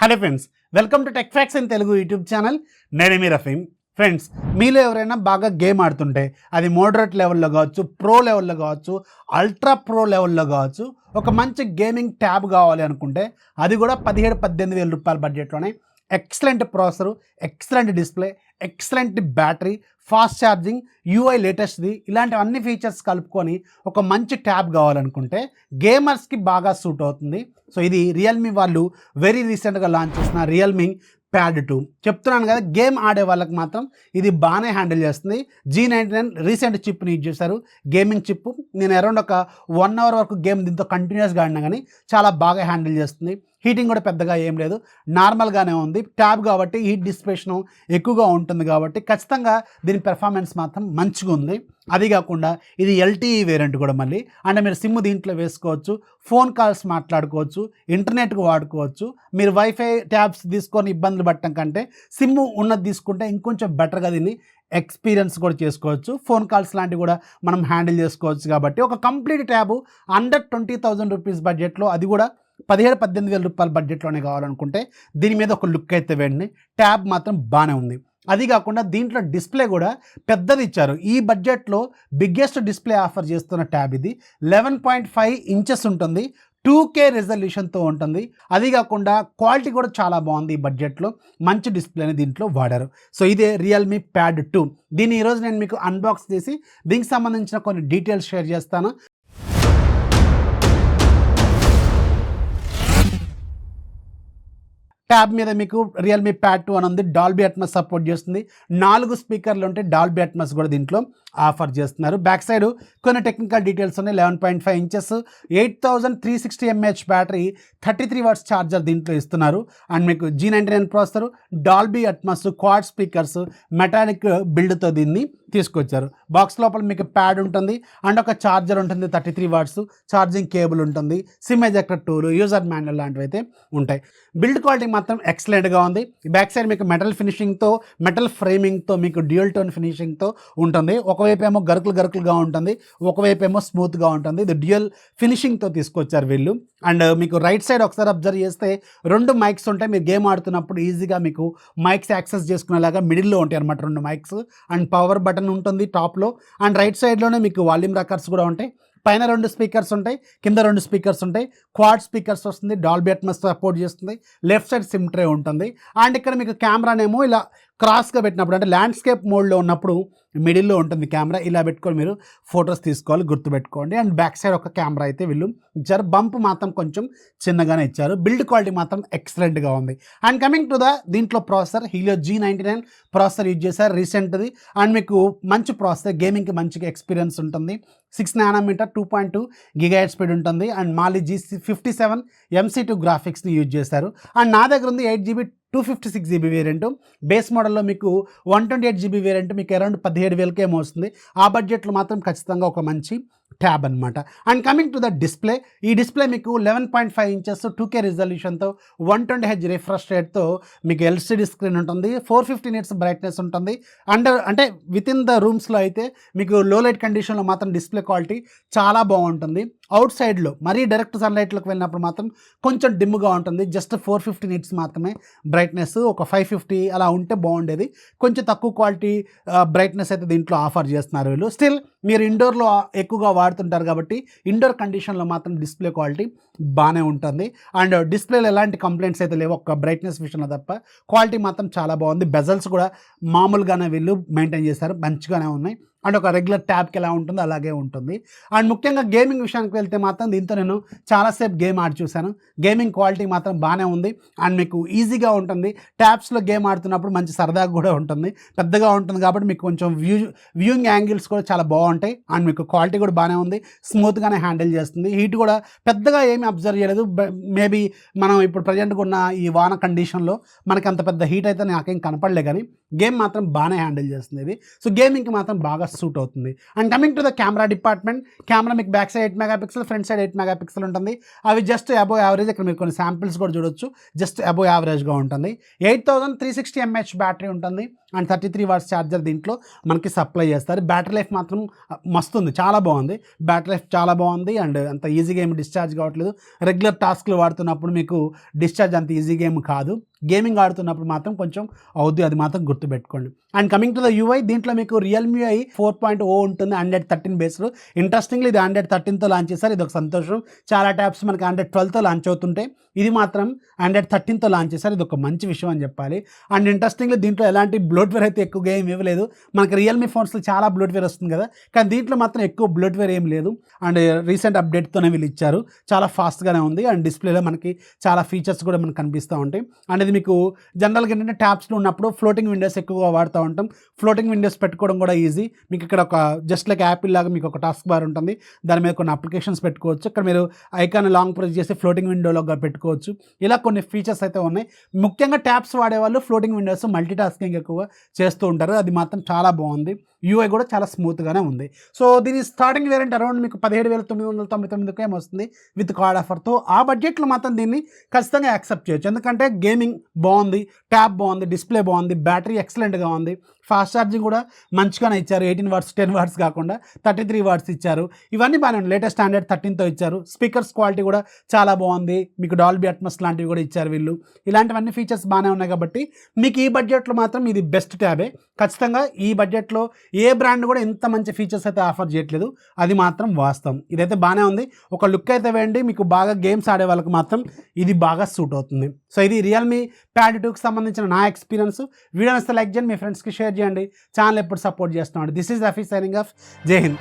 Hello friends, welcome to tech facts in Telugu YouTube channel. నేను మీ Rafeem. Friends, మీలో ఎవరైనా బాగా గేమ్ ఆడుతుంటే అది మోడరేట్ లెవెల్లో కావచ్చు, ప్రో లెవెల్లో కావచ్చు, అల్ట్రా ప్రో లెవెల్లో కావచ్చు, ఒక మంచి గేమింగ్ ట్యాబ్ కావాలి అనుకుంటే అది కూడా 17-18 వేల రూపాయల బడ్జెట్లోనే excellent processor, excellent display, excellent battery, fast charging, UI లేటెస్ట్ది, ఇలాంటి అన్ని ఫీచర్స్ కలుపుకొని ఒక మంచి ట్యాబ్ కావాలనుకుంటే గేమర్స్కి బాగా సూట్ అవుతుంది. సో ఇది రియల్మీ వాళ్ళు వెరీ రీసెంట్గా లాంచ్ చేసిన రియల్మీ ప్యాడ్ 2 చెప్తున్నాను కదా, గేమ్ ఆడే వాళ్ళకి మాత్రం ఇది బాగానే హ్యాండిల్ చేస్తుంది. G99 రీసెంట్ చిప్ని యూజ్ చేశారు, గేమింగ్ చిప్. నేను అరౌండ్ ఒక 1 అవర్ వరకు గేమ్ దీంతో కంటిన్యూస్గా ఆడినా కానీ చాలా బాగా హ్యాండిల్ చేస్తుంది. హీటింగ్ కూడా పెద్దగా ఏం లేదు, నార్మల్గానే ఉంది. ట్యాబ్ కాబట్టి హీట్ డిసిపేషన్ ఎక్కువగా ఉంటుంది కాబట్టి ఖచ్చితంగా దీని పెర్ఫార్మెన్స్ మాత్రం మంచిగా ఉంది. అది కాకుండా ఇది LTE వేరియంట్ కూడా మళ్ళీ, అంటే మీరు సిమ్ దీంట్లో వేసుకోవచ్చు, ఫోన్ కాల్స్ మాట్లాడుకోవచ్చు, ఇంటర్నెట్కి వాడుకోవచ్చు. మీరు వైఫై ట్యాబ్స్ తీసుకొని ఇబ్బందులు పడటం కంటే సిమ్ ఉన్నది తీసుకుంటే ఇంకొంచెం బెటర్గా దీన్ని ఎక్స్పీరియన్స్ కూడా చేసుకోవచ్చు. ఫోన్ కాల్స్ లాంటివి కూడా మనం హ్యాండిల్ చేసుకోవచ్చు. కాబట్టి ఒక కంప్లీట్ ట్యాబు అండర్ 20,000 రూపీస్ బడ్జెట్లో, అది కూడా 17-18 వేల రూపాయల బడ్జెట్లోనే కావాలనుకుంటే దీని మీద ఒక లుక్ అయితే వేయండి. ట్యాబ్ మాత్రం బాగానే ఉంది. అది కాకుండా దీంట్లో డిస్ప్లే కూడా పెద్దది ఇచ్చారు. ఈ బడ్జెట్లో బిగ్గెస్ట్ డిస్ప్లే ఆఫర్ చేస్తున్న ట్యాబ్ ఇది. 11.5 ఇంచెస్ ఉంటుంది, 2K రెజల్యూషన్తో ఉంటుంది. అది కాకుండా క్వాలిటీ కూడా చాలా బాగుంది. ఈ బడ్జెట్లో మంచి డిస్ప్లేని దీంట్లో వాడారు. సో ఇదే రియల్మీ ప్యాడ్ 2. దీన్ని ఈరోజు నేను మీకు అన్బాక్స్ చేసి దీనికి సంబంధించిన కొన్ని డీటెయిల్స్ షేర్ చేస్తాను. ట్యాబ్ మీద మీకు రియల్మీ ప్యాడ్ 2 అని ఉంది. డాల్బీ అట్మస్ సపోర్ట్ చేస్తుంది. 4 స్పీకర్లు ఉంటే డాల్బీ అట్మస్ కూడా దీంట్లో ఆఫర్ చేస్తున్నారు. బ్యాక్ సైడ్ కొన్ని టెక్నికల్ డీటెయిల్స్ ఉన్నాయి. 11.5 inches, 8360 mAh battery, 33 watts charger దీంట్లో ఇస్తున్నారు. అండ్ మీకు G99 processor, Dolby Atmos, quad speakers, metallic బిల్డ్తో దీన్ని తీసుకొచ్చారు. బాక్స్ లోపల మీకు ప్యాడ్ ఉంటుంది అండ్ ఒక ఛార్జర్ ఉంటుంది, 33 వాట్స్ ఛార్జింగ్ కేబుల్ ఉంటుంది, SIM ejector tool, user manual లాంటివి అయితే ఉంటాయి. బిల్డ్ క్వాలిటీ మాత్రం ఎక్సలెంట్గా ఉంది. బ్యాక్ సైడ్ మీకు మెటల్ ఫినిషింగ్తో, మెటల్ ఫ్రేమింగ్తో, మీకు డ్యూయల్ టోన్ ఫినిషింగ్తో ఉంటుంది. ఒకవైపు ఏమో గరుకులుగా ఉంటుంది, ఒకవైపు ఏమో స్మూత్గా ఉంటుంది. ఇది డ్యూయల్ ఫినిషింగ్తో తీసుకొచ్చారు వీళ్ళు. అండ్ మీకు రైట్ సైడ్ ఒకసారి అబ్జర్వ్ చేస్తే 2 మైక్స్ ఉంటాయి. మీరు గేమ్ ఆడుతున్నప్పుడు ఈజీగా మీకు మైక్స్ యాక్సెస్ చేసుకునేలాగా మిడిల్లో ఉంటాయి అనమాట 2 మైక్స్. అండ్ పవర్ బటన్ ఉంటుంది టాప్లో. అండ్ రైట్ సైడ్లోనే మీకు వాల్యూమ్ రాకర్స్ కూడా ఉంటాయి. పైన 2 స్పీకర్స్ ఉంటాయి, కింద 2 స్పీకర్స్ ఉంటాయి. క్వాడ్ స్పీకర్స్ వస్తుంది, డాల్బీ అట్మస్ సపోర్ట్ చేస్తుంది. లెఫ్ట్ సైడ్ సిమ్ ట్రే ఉంటుంది. అండ్ ఇక్కడ మీకు కెమెరానేమో ఇలా క్రాస్గా పెట్టినప్పుడు, అంటే ల్యాండ్స్కేప్ మోడ్లో ఉన్నప్పుడు మిడిల్లో ఉంటుంది కెమెరా. ఇలా పెట్టుకొని మీరు ఫొటోస్ తీసుకోవాలి, గుర్తుపెట్టుకోండి. అండ్ బ్యాక్ సైడ్ ఒక కెమెరా అయితే వీళ్ళు ఇచ్చారు. బంప్ మాత్రం కొంచెం చిన్నగానే ఇచ్చారు. బిల్డ్ క్వాలిటీ మాత్రం ఎక్సలెంట్గా ఉంది. అండ్ కమింగ్ టు దీంట్లో processor Helio G99 processor use చేశారు, రీసెంట్ది. అండ్ మీకు మంచి ప్రాసెసర్, గేమింగ్కి మంచిగా ఎక్స్పీరియన్స్ ఉంటుంది. 6 nanometer 2.2 GHz స్పీడ్ ఉంటుంది. అండ్ మాలి G57 MC2 గ్రాఫిక్స్ని యూజ్ చేశారు. అండ్ నా దగ్గర ఉంది 8GB 256GB వేరియంట్. బేస్ మోడల్లో మీకు 128GB వేరియంట్ మీకు అరౌండ్ 17,000కే ఏమో వస్తుంది. ఆ బడ్జెట్లో మాత్రం ఖచ్చితంగా ఒక మంచి ట్యాబ్ అనమాట. And coming to the display, ఈ డిస్ప్లే మీకు 11.5 ఇంచెస్ 2K రిజల్యూషన్తో, 120Hz రిఫ్రెష్ రేట్తో మీకు LCD స్క్రీన్ ఉంటుంది. 450 nits బ్రైట్నెస్ ఉంటుంది. అంటే విత్ ఇన్ ద రూమ్స్లో అయితే మీకు లో లైట్ కండిషన్లో మాత్రం డిస్ప్లే క్వాలిటీ చాలా బాగుంటుంది. అవుట్ సైడ్లో మరీ డైరెక్ట్ సన్లైట్లోకి వెళ్ళినప్పుడు మాత్రం కొంచెం డిమ్గా ఉంటుంది. జస్ట్ 450 nits మాత్రమే బ్రైట్నెస్, ఒక 550 అలా ఉంటే బాగుండేది. కొంచెం తక్కువ క్వాలిటీ బ్రైట్నెస్ అయితే దీంట్లో ఆఫర్ చేస్తున్నారు వీళ్ళు. స్టిల్ మీరు ఇండోర్లో ఎక్కువగా వాడుతుంటారు కాబట్టి ఇండోర్ కండిషన్లో మాత్రం డిస్ప్లే క్వాలిటీ బాగానే ఉంటుంది. అండ్ డిస్ప్లేలో ఎలాంటి కంప్లైంట్స్ అయితే లేవు, ఒక బ్రైట్నెస్ విషయంలో తప్ప. క్వాలిటీ మాత్రం చాలా బాగుంది. బెజల్స్ కూడా మామూలుగానే వీళ్ళు మెయింటైన్ చేశారు, మంచిగానే ఉన్నాయి. అండ్ ఒక రెగ్యులర్ ట్యాబ్కి ఎలా ఉంటుందో అలాగే ఉంటుంది. అండ్ ముఖ్యంగా గేమింగ్ విషయానికి వెళ్తే మాత్రం దీంతో నేను చాలాసేపు గేమ్ ఆడి చూశాను. గేమింగ్ క్వాలిటీ మాత్రం బాగానే ఉంది. అండ్ మీకు ఈజీగా ఉంటుంది. ట్యాబ్స్లో గేమ్ ఆడుతున్నప్పుడు మంచి సరదాగా కూడా ఉంటుంది, పెద్దగా ఉంటుంది కాబట్టి మీకు కొంచెం వ్యూయింగ్ యాంగిల్స్ కూడా చాలా బాగుంటాయి. అండ్ మీకు క్వాలిటీ కూడా బాగానే ఉంది, స్మూత్గానే హ్యాండిల్ చేస్తుంది. హీట్ కూడా పెద్దగా ఏమీ అబ్జర్వ్ చేయలేదు. మేబీ మనం ఇప్పుడు ప్రజెంట్గా ఉన్న ఈ వాన కండిషన్లో మనకి అంత పెద్ద హీట్ అయితే నాకేం కనపడలే, కానీ గేమ్ మాత్రం బాగానే హ్యాండిల్ చేస్తుంది ఇది. సో గేమింగ్కి మాత్రం బాగా సూట్ అవుతుంది. And coming to the camera department, camera మీకు back side 8 megapixel, front side 8 megapixel ఉంటుంది. అవి జస్ట్ అబోవ్ యావరేజ్. ఇక్కడ మీరు కొన్ని శాంపిల్స్ కూడా చూడొచ్చు, జస్ట్ అబోవ్ యావరేజ్గా ఉంటుంది. 8360 mAh బ్యాటరీ ఉంటుంది. అండ్ 33 వాట్స్ ఛార్జర్ దీంట్లో మనకి సప్లై చేస్తారు. బ్యాటరీ లైఫ్ మాత్రం మస్తు ఉంది, చాలా బాగుంది. బ్యాటరీ లైఫ్ చాలా బాగుంది అండ్ అంత ఈజీగా ఏమి డిశ్చార్జ్ కావట్లేదు. రెగ్యులర్ టాస్క్లు వాడుతున్నప్పుడు మీకు డిశ్చార్జ్ అంత ఈజీగా ఏమి కాదు. గేమింగ్ ఆడుతున్నప్పుడు మాత్రం కొంచెం అవుద్ది, అది మాత్రం గుర్తుపెట్టుకోండి. And coming to the UI, దీంట్లో మీకు రియల్మీ ఐ 4.0 ఉంటుంది ఆండ్రాయిడ్ 13 బేస్లో. ఇంట్రెస్టింగ్లీ ఇది ఆండ్రాయిడ్ 13తో లాంచ్ చేశారు, ఇది ఒక సంతోషం. చాలా ట్యాబ్స్ మనకి ఆండ్రాయిడ్ 12తో లాంచ్ అవుతుంటే ఇది మాత్రం ఆండ్రాయిడ్ 13తో లాంచ్ చేశారు, ఇది ఒక మంచి విషయం అని చెప్పాలి. అండ్ ఇంట్రెస్టింగ్లీ దీంట్లో ఎలాంటి బ్లోట్వేర్ అయితే ఎక్కువగా ఏమి ఇవ్వలేదు. మనకి రియల్మీ ఫోన్స్లో చాలా బ్లోట్వేర్ వస్తుంది కదా, కానీ దీంట్లో మాత్రం ఎక్కువ బ్లోట్వేర్ ఏం లేదు. అండ్ రీసెంట్ అప్డేట్తోనే వీళ్ళు ఇచ్చారు, చాలా ఫాస్ట్గానే ఉంది. అండ్ డిస్ప్లేలో మనకి చాలా ఫీచర్స్ కూడా మనకు కనిపిస్తూ ఉంటాయి. అండ్ ఇది మీకు జనరల్గా ఏంటంటే ట్యాబ్స్లో ఉన్నప్పుడు ఫ్లోటింగ్ విండోస్ ఎక్కువగా వాడుతూ ఉంటాం. ఫ్లోటింగ్ విండోస్ పెట్టుకోవడం కూడా ఈజీ. మీకు ఇక్కడ ఒక జస్ట్ లైక్ యాపిల్ లాగా మీకు ఒక టాస్క్ బార్ ఉంటుంది, దాని మీద కొన్ని అప్లికేషన్స్ పెట్టుకోవచ్చు. ఇక్కడ మీరు ఐకాన్ లాంగ్ ప్రెస్ చేసి ఫ్లోటింగ్ విండోలోగా పెట్టుకోవచ్చు. ఇలా కొన్ని ఫీచర్స్ అయితే ఉన్నాయి. ముఖ్యంగా ట్యాబ్స్ వాడేవాళ్ళు ఫ్లోటింగ్ విండోస్ మల్టీ టాస్కింగ్ ఎక్కువగా చేస్తూ ఉంటారు, అది మాత్రం చాలా బాగుంది. యూఐ కూడా చాలా స్మూత్గానే ఉంది. సో దీని స్టార్టింగ్ వేరియంట్ అరౌండ్ మీకు 17,999 ఏమో వస్తుంది విత్ కార్డ్ ఆఫర్తో. ఆ బడ్జెట్లో మాత్రం దీన్ని ఖచ్చితంగా యాక్సెప్ట్ చేయొచ్చు, ఎందుకంటే గేమింగ్ బాగుంది, ట్యాబ్ బాగుంది, డిస్ప్లే బాగుంది, బ్యాటరీ ఎక్సలెంట్గా ఉంది, ఫాస్ట్ ఛార్జింగ్ కూడా మంచిగానే ఇచ్చారు. 18 వాట్స్ 10 వాట్స్ కాకుండా 33 వాట్స్ ఇచ్చారు. ఇవన్నీ బాగానే ఉన్నాయి. లేటెస్ట్ ఆండ్రాయిడ్ 13తో ఇచ్చారు. స్పీకర్స్ క్వాలిటీ కూడా చాలా బాగుంది, మీకు డాల్బీ అట్మాస్ లాంటివి కూడా ఇచ్చారు వీళ్ళు. ఇలాంటివన్నీ ఫీచర్స్ బాగానే ఉన్నాయి కాబట్టి మీకు ఈ బడ్జెట్లో మాత్రం ఇది బెస్ట్ ట్యాబే. ఖచ్చితంగా ఈ బడ్జెట్లో ఏ బ్రాండ్ కూడా ఇంత మంచి ఫీచర్స్ అయితే ఆఫర్ చేయట్లేదు, అది మాత్రం వాస్తవం. ఇదైతే బాగానే ఉంది. ఒక లుక్ అయితే వేయండి, మీకు బాగా గేమ్స్ ఆడే వాళ్ళకి మాత్రం ఇది బాగా సూట్ అవుతుంది. సో ఇది రియల్మీ ప్యాడ్ 2కి సంబంధించిన నా ఎక్స్పీరియన్స్. వీడియో నచ్చితే లైక్ చేయండి, మీ ఫ్రెండ్స్కి షేర్ చేయండి. ఛానల్ ఎప్పుడు సపోర్ట్ చేస్తున్నాడు. This is Rafi signing off. జై హింద్.